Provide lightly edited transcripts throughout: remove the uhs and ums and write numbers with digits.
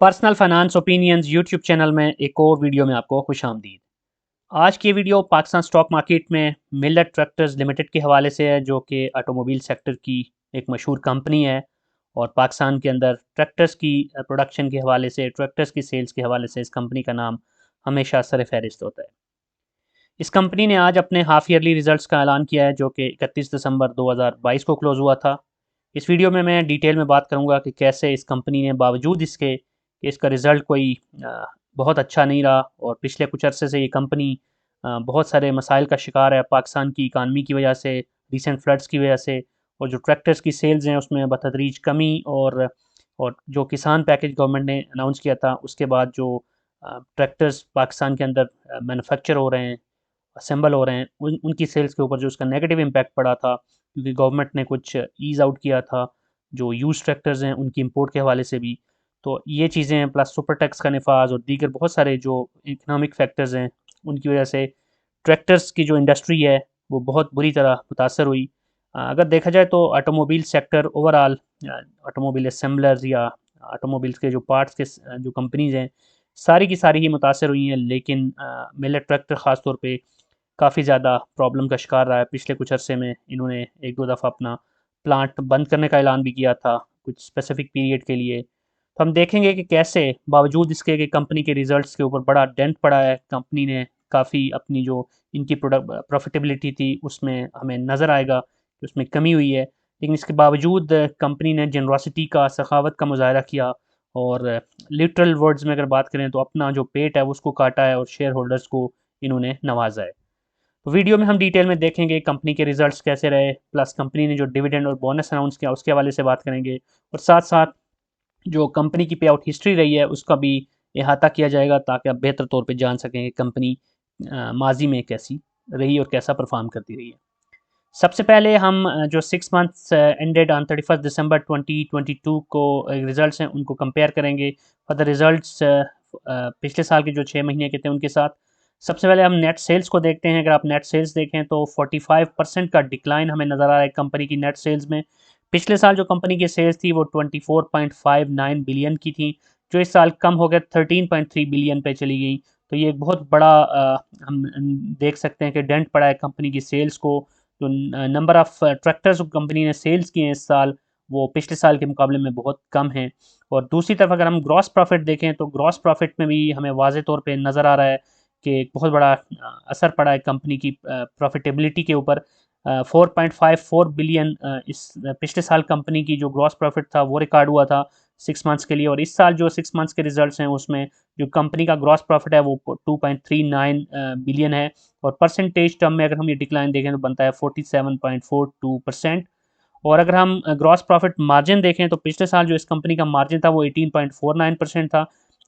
Personal finance opinions YouTube channel में एक और वीडियो में आपको खुशामदीद। आज की वीडियो पाकिस्तान स्टॉक मार्केट में मिलेट ट्रैक्टर्स लिमिटेड के हवाले से है, जो कि ऑटोमोबाइल सेक्टर की एक मशहूर कंपनी है और पाकिस्तान के अंदर ट्रैक्टर्स की प्रोडक्शन के हवाले से, ट्रैक्टर्स की सेल्स के हवाले से इस कंपनी का नाम हमेशा सर फहरिस्त होता है। इस कंपनी ने आज अपने हाफ ईयरली रिजल्ट्स का ऐलान किया है, जो कि 31 दिसंबर 2022 को क्लोज़ हुआ था। इस वीडियो में मैं डिटेल में बात करूंगा कि कैसे इस कंपनी ने बावजूद इसके कि इसका रिज़ल्ट कोई बहुत अच्छा नहीं रहा और पिछले कुछ अरसे से ये कंपनी बहुत सारे मसाइल का शिकार है, पाकिस्तान की इकानमी की वजह से, रिसेंट फ्लड्स की वजह से, और जो ट्रैक्टर्स की सेल्स हैं उसमें बतदरीज कमी, और जो किसान पैकेज गवर्नमेंट ने अनाउंस किया था उसके बाद जो ट्रैक्टर्स पाकिस्तान के अंदर मैन्युफैक्चर हो रहे हैं, असेंबल हो रहे हैं, उनकी सेल्स के ऊपर जो उसका नेगेटिव इम्पैक्ट पड़ा था, क्योंकि गवर्नमेंट ने कुछ ईज़ आउट किया था जो यूज़ ट्रैक्टर्स हैं उनकी इंपोर्ट के हवाले से भी। तो ये चीज़ें हैं, प्लस सुपर टैक्स का नफाज और दीगर बहुत सारे जो इकोनॉमिक फैक्टर्स हैं, उनकी वजह से ट्रैक्टर्स की जो इंडस्ट्री है वो बहुत बुरी तरह मुतासर हुई। अगर देखा जाए तो automobile sector overall, automobile assemblers या ऑटोमोबाइल्स के जो पार्ट्स के जो कंपनीज़ हैं, सारी की सारी ही मुतासर हुई हैं, लेकिन मिलेट ट्रैक्टर ख़ास तौर पे काफ़ी ज़्यादा प्रॉब्लम का शिकार रहा है। पिछले कुछ अरसे में इन्होंने एक दो दफ़ा अपना प्लांट बंद करने का ऐलान भी किया था कुछ स्पेसिफिक पीरियड के लिए। तो हम देखेंगे कि कैसे बावजूद इसके कि कंपनी के रिजल्ट्स के ऊपर बड़ा डेंट पड़ा है, कंपनी ने काफ़ी अपनी जो इनकी प्रोडक्ट प्रॉफिटेबिलिटी थी उसमें हमें नज़र आएगा कि उसमें कमी हुई है। लेकिन इसके बावजूद कंपनी ने जनरॉसिटी का, सखावत का मुजाहरा किया और लिटरल वर्ड्स में अगर बात करें तो अपना जो पेट है उसको काटा है और शेयर होल्डर्स को इन्होंने नवाजा है। तो वीडियो में हम डिटेल में देखेंगे कंपनी के रिजल्ट्स कैसे रहे, प्लस कंपनी ने जो डिविडेंड और बोनस अनाउंस किया उसके हवाले से बात करेंगे, और साथ साथ जो कंपनी की पे आउट हिस्ट्री रही है उसका भी इहाता किया जाएगा, ताकि आप बेहतर तौर पे जान सकें कि कंपनी माजी में कैसी रही और कैसा परफॉर्म करती रही है। सबसे पहले हम जो 6 मंथ्स एंडेड ऑन 31 दिसंबर 2022 को रिजल्ट्स हैं उनको कंपेयर करेंगे फॉर द रिजल्ट्स पिछले साल के जो 6 महीने के थे उनके साथ। सबसे पहले हम नेट सेल्स को देखते हैं। अगर आप नेट सेल्स देखें तो 45% का डिक्लाइन हमें नज़र आ रहा है कंपनी की नेट सेल्स में। पिछले साल जो कंपनी की सेल्स थी वो 24.59 बिलियन की थी, जो इस साल कम हो गया 13.3 बिलियन पे चली गई। तो ये एक बहुत बड़ा हम देख सकते हैं कि डेंट पड़ा है कंपनी की सेल्स को। जो नंबर ऑफ़ ट्रैक्टर्स कंपनी ने सेल्स किए हैं इस साल, वो पिछले साल के मुकाबले में बहुत कम हैं। और दूसरी तरफ अगर हम ग्रॉस प्रॉफिट देखें तो ग्रॉस प्रॉफिट में भी हमें वाज़े तौर पे नज़र आ रहा है कि एक बहुत बड़ा असर पड़ा है कंपनी की प्रॉफिटेबिलिटी के ऊपर। 4.54 बिलियन इस पिछले साल कंपनी की जो ग्रॉस प्रॉफिट था वो रिकॉर्ड हुआ था 6 मंथ्स के लिए, और इस साल जो 6 मंथ्स के रिजल्ट्स हैं उसमें जो कंपनी का ग्रॉस प्रॉफिट है वो 2.39 बिलियन है। और परसेंटेज टर्म में अगर हम ये डिक्लाइन देखें तो बनता है 47.42%। और अगर हम ग्रॉस प्रॉफिट मार्जिन देखें तो पिछले साल जो इस कंपनी का मार्जिन था वो 18.49% था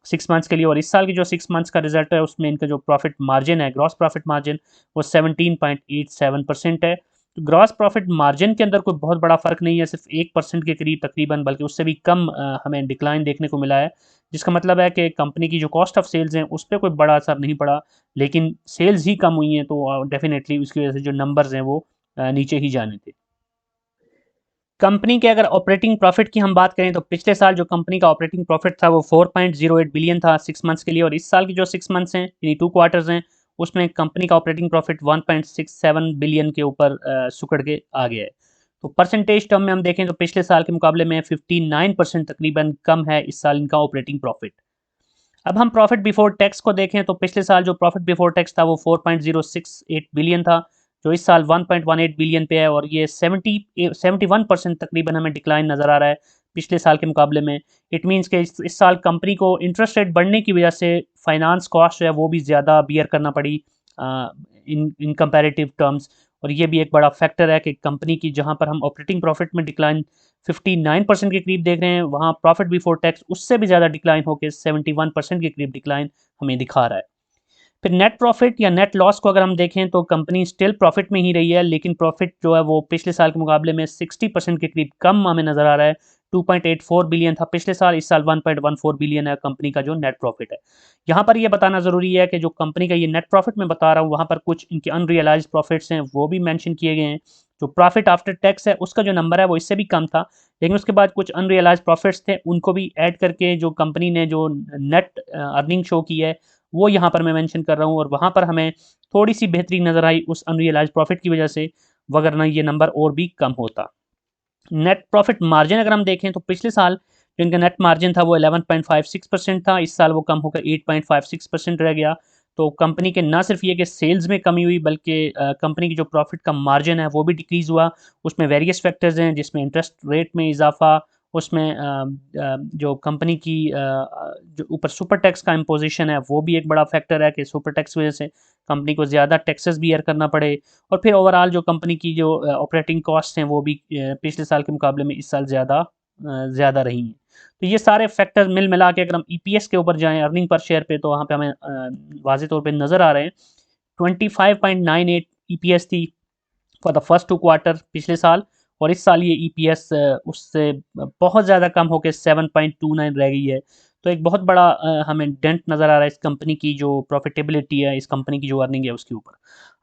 6 मंथ्स के लिए, और इस साल की जो 6 मंथ्स का रिजल्ट है उसमें इनका जो प्रॉफिट मार्जिन है, ग्रॉस प्रॉफिट मार्जिन, वो 17.87% है। तो ग्रॉस प्रॉफिट मार्जिन के अंदर कोई बहुत बड़ा फ़र्क नहीं है, सिर्फ 1% के करीब तकरीबन, बल्कि उससे भी कम हमें डिक्लाइन देखने को मिला है, जिसका मतलब है कि कंपनी की जो कॉस्ट ऑफ सेल्स हैं उस पर कोई बड़ा असर नहीं पड़ा, लेकिन सेल्स ही कम हुई हैं, तो डेफिनेटली उसकी वजह से जो नंबर्स हैं वो नीचे ही जाने थे। कंपनी के अगर ऑपरेटिंग प्रॉफिट की हम बात करें तो पिछले साल जो कंपनी का ऑपरेटिंग प्रॉफिट था वो 4.08 बिलियन था 6 मंथ्स के लिए, और इस साल की जो 6 मंथ्स हैं यानी 2 क्वार्टर्स हैं उसमें कंपनी का ऑपरेटिंग प्रॉफिट 1.67 बिलियन के ऊपर सुकड़ के आ गया है। तो परसेंटेज टर्म में हम देखें तो पिछले साल के मुकाबले में 59% तकरीबन कम है इस साल इनका ऑपरेटिंग प्रॉफिट। अब हम प्रॉफिट बिफोर टैक्स को देखें तो पिछले साल जो प्रॉफिट बिफोर टैक्स था वो 4.068 बिलियन था, जो इस साल 1.18 बिलियन पे है, और ये 71% तकरीबन हमें डिक्लाइन नज़र आ रहा है पिछले साल के मुकाबले में। इट मीन्स कि इस साल कंपनी को इंटरेस्ट रेट बढ़ने की वजह से फाइनेंस कॉस्ट जो है वो भी ज़्यादा बियर करना पड़ी इन इन कंपेरेटिव टर्म्स। और ये भी एक बड़ा फैक्टर है कि कंपनी की जहाँ पर हम ऑपरेटिंग प्रॉफिट में डिक्लाइन 59% के करीब देख रहे हैं, वहाँ प्रॉफिट बिफोर टैक्स उससे भी ज़्यादा डिक्लाइन होकर 71% के करीब डिक्लाइन हमें दिखा रहा है। फिर नेट प्रॉफिट या नेट लॉस को अगर हम देखें तो कंपनी स्टिल प्रॉफिट में ही रही है, लेकिन प्रॉफिट जो है वो पिछले साल के मुकाबले में 60% के करीब कम हमें नज़र आ रहा है। 2.84 बिलियन था पिछले साल, इस साल 1.14 बिलियन है कंपनी का जो नेट प्रॉफिट है। यहाँ पर ये बताना ज़रूरी है कि जो कंपनी का ये नेट प्रॉफिट मैं बता रहा हूँ वहाँ पर कुछ इनके अनरियलाइज प्रॉफिट्स हैं वो भी मैंशन किए गए हैं, जो प्रॉफिट आफ्टर टैक्स है उसका जो नंबर है वो इससे भी कम था, लेकिन उसके बाद कुछ अनरियलाइज प्रॉफिट्स थे, उनको भी ऐड करके जो कंपनी ने जो नेट अर्निंग शो की है वो यहाँ पर मैं मेंशन कर रहा हूँ, और वहाँ पर हमें थोड़ी सी बेहतरी नज़र आई उस अनरियलाइज प्रॉफिट की वजह से, वगरना ये नंबर और भी कम होता। नेट प्रॉफिट मार्जिन अगर हम देखें तो पिछले साल जो इनका नेट मार्जिन था वो 11.56% था, इस साल वो कम होकर 8.56% रह गया। तो कंपनी के ना सिर्फ ये कि सेल्स में कमी हुई, बल्कि कंपनी की जो प्रॉफिट का मार्जिन है वो भी डिक्रीज़ हुआ। उसमें वेरियस फैक्टर्स हैं, जिसमें इंटरेस्ट रेट में इजाफा, उसमें जो कंपनी की जो ऊपर सुपर टैक्स का इम्पोजिशन है वो भी एक बड़ा फैक्टर है कि सुपर टैक्स की वजह से कंपनी को ज़्यादा टैक्सेस भी एयर करना पड़े, और फिर ओवरऑल जो कंपनी की जो ऑपरेटिंग कॉस्ट हैं वो भी पिछले साल के मुकाबले में इस साल ज़्यादा रही हैं। तो ये सारे फैक्टर्स मिल मिला के अगर हम ईपीएस के ऊपर जाएं, अर्निंग पर शेयर पे, तो वहाँ पे हमें वाज़े तौर पे नज़र आ रहे हैं 25.98 ईपीएस थी फॉर द फर्स्ट 2 क्वार्टर पिछले साल, और इस साल ये ईपीएस उससे बहुत ज़्यादा कम होकर 7.29 रह गई है। तो एक बहुत बड़ा हमें डेंट नज़र आ रहा है इस कंपनी की जो प्रॉफिटेबिलिटी है, इस कंपनी की जो अर्निंग है उसके ऊपर।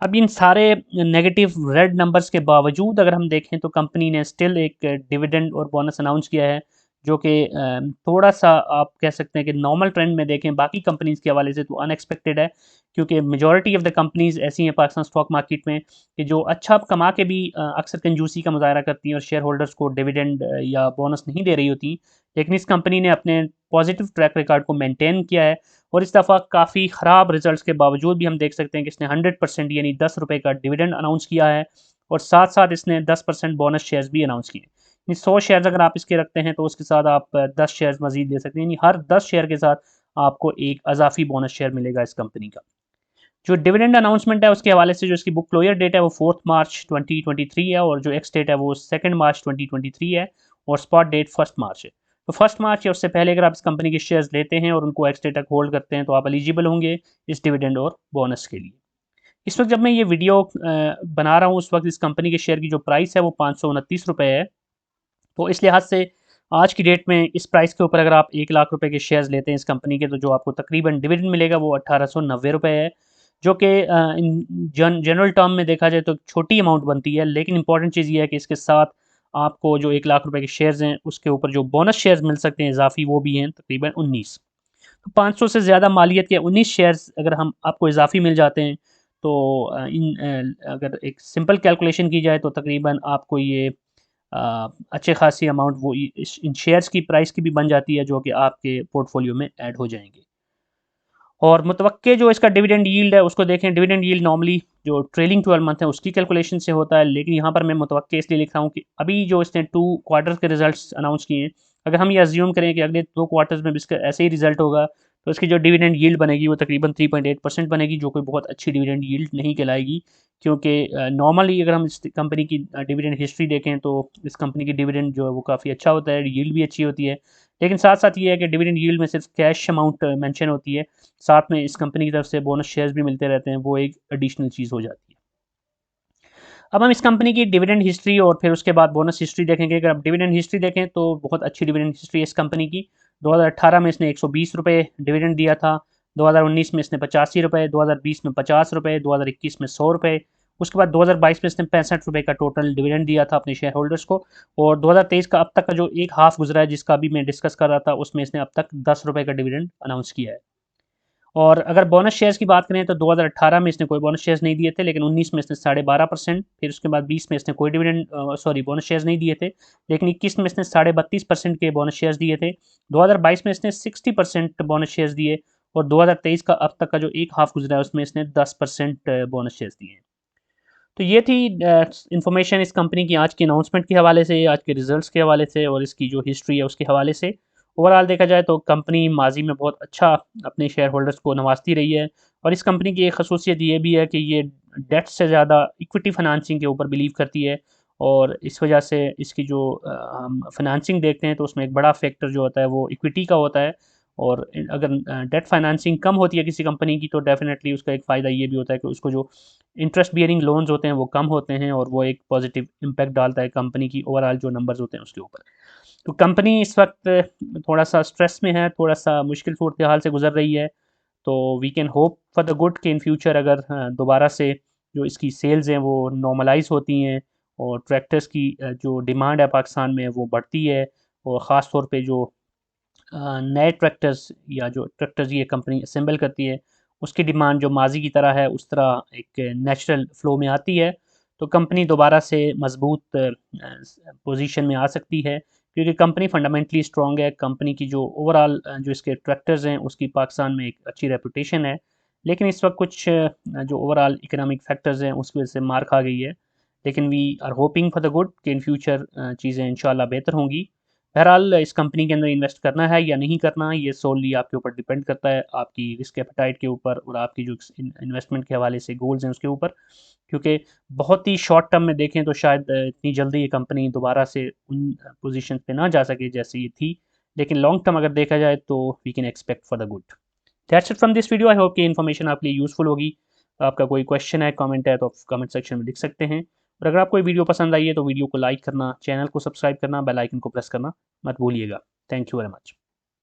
अब इन सारे नेगेटिव रेड नंबर्स के बावजूद अगर हम देखें तो कंपनी ने स्टिल एक डिविडेंड और बोनस अनाउंस किया है, जो कि थोड़ा सा आप कह सकते हैं कि नॉर्मल ट्रेंड में देखें बाकी कंपनीज़ के हवाले से तो अनएक्सपेक्टेड है, क्योंकि मेजॉरिटी ऑफ द कंपनीज़ ऐसी हैं पाकिस्तान स्टॉक मार्केट में कि जो अच्छा कमा के भी अक्सर कंजूसी का मुजाहरा करती हैं और शेयर होल्डर्स को डिविडेंड या बोनस नहीं दे रही होती। लेकिन इस कंपनी ने अपने पॉजिटिव ट्रैक रिकॉर्ड को मेंटेन किया है, और इस दफ़ा काफ़ी ख़राब रिजल्ट्स के बावजूद भी हम देख सकते हैं कि इसने 100% यानी 10 रुपये का डिविडेंड अनाउंस किया है, और साथ साथ इसने 10% बोनस शेयर्स भी अनाउंस किए। यानी 100 शेयर्स अगर आप इसके रखते हैं तो उसके साथ आप 10 शेयर्स मजीद ले सकते हैं, यानी हर 10 शेयर के साथ आपको एक अजाफी बोनस शेयर मिलेगा इस कंपनी का। जो डिविडेंड अनाउंसमेंट है उसके हवाले से जो इसकी बुक क्लोजर डेट है वो 4 मार्च 2023 है, और जो एक्स डेट है वो 2 मार्च 2023 है, और स्पॉट डेट 1 मार्च है। तो 1 मार्च या उससे पहले अगर आप इस कंपनी के शेयर्स लेते हैं और उनको एक्स डेट तक होल्ड करते हैं तो आप एलिजिबल होंगे इस डिविडेंड और बोनस के लिए। इस वक्त जब मैं ये वीडियो बना रहा हूँ उस वक्त इस कंपनी के शेयर की जो प्राइस है वो 529 रुपये है। तो इस लिहाज से आज की डेट में इस प्राइस के ऊपर अगर आप 1 लाख रुपए के शेयर्स लेते हैं इस कंपनी के, तो जो आपको तकरीबन डिविडेंड मिलेगा वो 1890 रुपये है, जो कि इन जनरल टर्म में देखा जाए तो छोटी अमाउंट बनती है। लेकिन इंपॉर्टेंट चीज़ ये है कि इसके साथ आपको जो 1 लाख रुपए के शेयर्स हैं उसके ऊपर जो बोनस शेयर्स मिल सकते हैं इजाफी, वो भी हैं तकरीबन 19। तो 500 से ज़्यादा मालियत के 19 शेयर्स अगर हम आपको इजाफी मिल जाते हैं तो अगर एक सिंपल कैलकुलेशन की जाए तो तकरीबन आपको ये अच्छे खासी अमाउंट वो इन शेयर्स की प्राइस की भी बन जाती है, जो कि आपके पोर्टफोलियो में ऐड हो जाएंगे। और मुतवक्के जो इसका डिविडेंड यील्ड है उसको देखें। डिविडेंड यील्ड नॉर्मली जो ट्रेलिंग 12 मंथ है उसकी कैलकुलेशन से होता है, लेकिन यहाँ पर मैं मुतवक्के इसलिए लिख रहा हूँ कि अभी जो इसने 2 क्वार्टर्स के रिजल्ट्स अनाउंस किए हैं, अगर हम ये अज्यूम करें कि अगले 2 क्वार्टर्स में भी इसका ऐसे ही रिजल्ट होगा तो इसकी जो डिविडेंड यील्ड बनेगी वो तकरीबन 3.8% बनेगी, जो कोई बहुत अच्छी डिविडेंड यील्ड नहीं कहलाएगी। क्योंकि नॉर्मली अगर हम इस कंपनी की डिविडेंड हिस्ट्री देखें तो इस कंपनी की डिविडेंड जो है वो काफ़ी अच्छा होता है, यील्ड भी अच्छी होती है। लेकिन साथ साथ ये है कि डिविडेंड यील्ड में सिर्फ कैश अमाउंट मेंशन होती है, साथ में इस कंपनी की तरफ से बोनस शेयर्स भी मिलते रहते हैं, वो एक एडिशनल चीज़ हो जाती है। अब हम इस कंपनी की डिविडेंड हिस्ट्री और फिर उसके बाद बोनस हिस्ट्री देखेंगे। अगर आप डिविडेंड हिस्ट्री देखें तो बहुत अच्छी डिविडेंड हिस्ट्री है इस कंपनी की। 2018 में इसने 120 रुपये डिविडेंड दिया था, 2019 में इसने 85 रुपये, 2020 में 50 रुपये, 2021 में 100 रुपये, उसके बाद 2022 में इसने 65 रुपये का टोटल डिविडेंड दिया था अपने शेयर होल्डर्स को। और 2023 का अब तक का जो एक हाफ गुजरा है जिसका अभी मैं डिस्कस कर रहा था, उसमें इसने अब तक 10 रुपये का डिविडेंड अनाउंस किया है। और अगर बोनस शेयर्स की बात करें तो 2018 में इसने कोई बोनस शेयर्स नहीं दिए थे, लेकिन 19 में इसने 12.5%, फिर उसके बाद 20 में इसने कोई डिविडेंड बोनस शेयर्स नहीं दिए थे, लेकिन 21 में इसने 32.5% के बोनस शेयर्स दिए थे, 2022 में इसने 60% बोनस शेयर्स दिए, और 2023 का अब तक का जो एक हाफ गुजरा है उसमें इसने 10% बोनस शेयर्स दिए हैं। तो ये थी इन्फॉर्मेशन इस कंपनी की आज की अनाउंसमेंट के हवाले से, आज के रिजल्ट्स के हवाले से, और इसकी जो हिस्ट्री है उसके हवाले से। ओवरऑल देखा जाए तो कंपनी माजी में बहुत अच्छा अपने शेयर होल्डर्स को नवाजती रही है, और इस कंपनी की एक खसूसियत ये भी है कि ये डेट से ज़्यादा इक्विटी फाइनेंसिंग के ऊपर बिलीव करती है, और इस वजह से इसकी जो हम फाइनेंसिंग देखते हैं तो उसमें एक बड़ा फैक्टर जो होता है वो इक्विटी का होता है। और अगर डेट फाइनेंसिंग कम होती है किसी कंपनी की तो डेफिनेटली उसका एक फ़ायदा ये भी होता है कि उसको जो इंटरेस्ट बियरिंग लोन्स होते हैं वो कम होते हैं, और वो एक पॉजिटिव इम्पैक्ट डालता है कंपनी की ओवरऑल जो नंबर्स होते हैं उसके ऊपर। तो कंपनी इस वक्त थोड़ा सा स्ट्रेस में है, थोड़ा सा मुश्किल सूरत हाल से गुजर रही है। तो we can hope for the good कि इन फ्यूचर अगर दोबारा से जो इसकी सेल्स हैं वो नॉर्मलाइज होती हैं और ट्रैक्टर्स की जो डिमांड है पाकिस्तान में वो बढ़ती है। और ख़ास तौर पे जो नए ट्रैक्टर्स या जो ट्रैक्टर्स ये कंपनी असेंबल करती है उसकी डिमांड जो माजी की तरह है उस तरह एक नेचुरल फ्लो में आती है, तो कंपनी दोबारा से मजबूत पोजीशन में आ सकती है, क्योंकि कंपनी फंडामेंटली स्ट्रॉन्ग है। कंपनी की जो ओवरऑल जो इसके ट्रैक्टर्स हैं उसकी पाकिस्तान में एक अच्छी रेपुटेशन है। लेकिन इस वक्त कुछ जो ओवरऑल इकोनॉमिक फैक्टर्स हैं उसकी वजह से मार खा गई है। लेकिन we are hoping for the good कि इन फ्यूचर चीज़ें इंशाल्लाह बेहतर होंगी। बहरहाल इस कंपनी के अंदर इन्वेस्ट करना है या नहीं करना ये सोलली आपके ऊपर डिपेंड करता है, आपकी रिस्क एपेटाइट के ऊपर और आपकी जो इन्वेस्टमेंट के हवाले से गोल्स हैं उसके ऊपर। क्योंकि बहुत ही शॉर्ट टर्म में देखें तो शायद इतनी जल्दी ये कंपनी दोबारा से उन पोजीशन पे ना जा सके जैसे ये थी, लेकिन लॉन्ग टर्म अगर देखा जाए तो we can expect for the good. That's it from this video. I hope कि इन्फॉर्मेशन आपके लिए यूज़फुल होगी। आपका कोई क्वेश्चन है, कमेंट है तो आप कमेंट सेक्शन में लिख सकते हैं। और अगर आपको वीडियो पसंद आई है तो वीडियो को लाइक करना, चैनल को सब्सक्राइब करना, बेल आइकन को प्रेस करना मत भूलिएगा। Thank you very much.